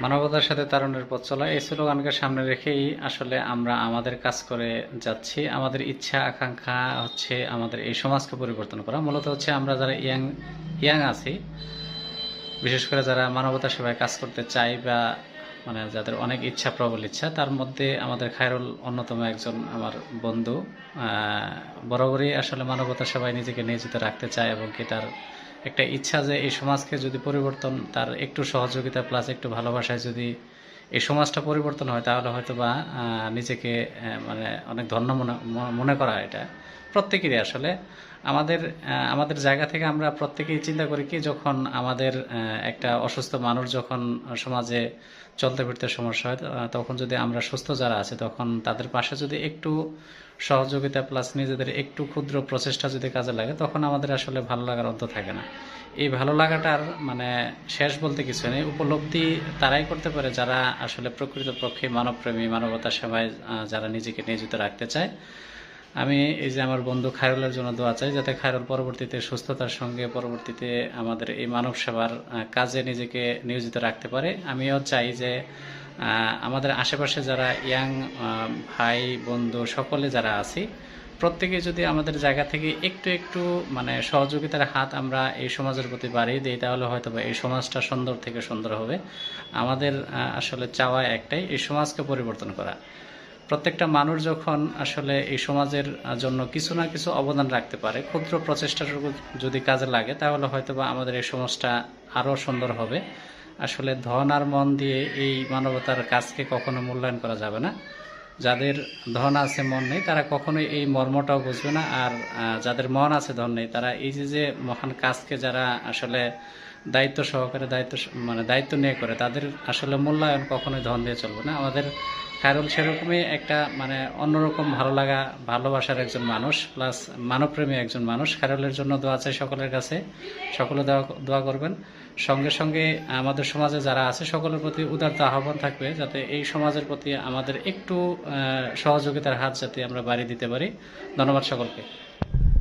মানবতার সাথে তারুণ্যের পথ চলা এই স্লোগানকে সামনে রেখেই আসলে আমরা আমাদের কাজ করে যাচ্ছি। আমাদের ইচ্ছা আকাঙ্ক্ষা হচ্ছে আমাদের এই সমাজকে পরিবর্তন করা। মূলত হচ্ছে আমরা যারা ইয়াং আছি, বিশেষ করে যারা মানবতা সেবায় কাজ করতে চাই বা যাদের অনেক ইচ্ছা, প্রবল ইচ্ছা, তার মধ্যে আমাদের খায়রুল অন্যতম একজন আমার বন্ধু। বরাবরই আসলে মানবতা সেবায় নিজেকে নিয়োজিত রাখতে চায় এবং কি তার একটা ইচ্ছা যে এই সমাজকে যদি পরিবর্তন, তার একটু সহযোগিতা প্লাস একটু ভালোবাসায় যদি এই সমাজটা পরিবর্তন হয়, তাহলে হয়তো বা নিজেকে অনেক ধন্য মনে করা হয়। এটা প্রত্যেকেরই আসলে আমাদের জায়গা থেকে আমরা প্রত্যেকেই চিন্তা করি কি, যখন আমাদের একটা অসুস্থ মানুষ যখন সমাজে চলতে ফিরতে সমস্যা হয়, তখন যদি আমরা সুস্থ যারা আছে তখন তাদের পাশে যদি একটু সহযোগিতা প্লাস নিজেদের একটু ক্ষুদ্র প্রচেষ্টা যদি কাজে লাগে, তখন আমাদের আসলে ভালো লাগার অন্ত থাকে না। এই ভালো লাগাটার শেষ বলতে কিছু নেই। উপলব্ধি তারাই করতে পারে যারা আসলে প্রকৃতপক্ষে মানবপ্রেমী, মানবতা সেবায় যারা নিজেকে নিয়োজিত রাখতে চায়। আমি এই যে আমার বন্ধু খায়রুলের জন্য দোয়া চাই, যাতে খায়রুল পরবর্তীতে সুস্থতার সঙ্গে পরবর্তীতে আমাদের এই মানব সেবার কাজে নিজেকে নিয়োজিত রাখতে পারে। আমিও চাই যে আমাদের আশেপাশে যারা ইয়াং ভাই বন্ধু সকলে যারা আছি, প্রত্যেকে যদি আমাদের জায়গা থেকে একটু একটু সহযোগিতার হাত আমরা এই সমাজের প্রতি বাড়িয়ে দিই, তাহলে হয়তো এই সমাজটা সুন্দর থেকে সুন্দর হবে। আমাদের আসলে চাওয়া একটাই, এই সমাজকে পরিবর্তন করা। প্রত্যেকটা মানুষ যখন আসলে এই সমাজের জন্য কিছু না কিছু অবদান রাখতে পারে, ক্ষুদ্র প্রচেষ্টাটুকু যদি কাজে লাগে, তাহলে হয়তোবা আমাদের এই সমাজটা আরও সুন্দর হবে। আসলে ধন আর মন দিয়ে এই মানবতার কাজকে কখনো মূল্যায়ন করা যাবে না। যাদের ধন আছে মন নেই, তারা কখনোই এই মর্মটাও বুঝবে না। আর যাদের মন আছে ধন নেই, তারা এই যে মহান কাজকে যারা আসলে দায়িত্ব সহকারে দায়িত্ব নিয়ে করে, তাদের আসলে মূল্যায়ন কখনোই ধন দিয়ে চলবে না। আমাদের খায়রুল সেরকমই একটা অন্যরকম ভালো লাগা, ভালোবাসার একজন মানুষ প্লাস মানবপ্রেমী একজন মানুষ। খায়রুলের জন্য দোয়া চাই সকলের কাছে, সকলে দোয়া করবেন। সঙ্গে সঙ্গে আমাদের সমাজে যারা আছে সকলের প্রতি উদারতা আহ্বান থাকবে, যাতে এই সমাজের প্রতি আমাদের একটু সহযোগিতার হাত যাতে আমরা বাড়িয়ে দিতে পারি। ধন্যবাদ সকলকে।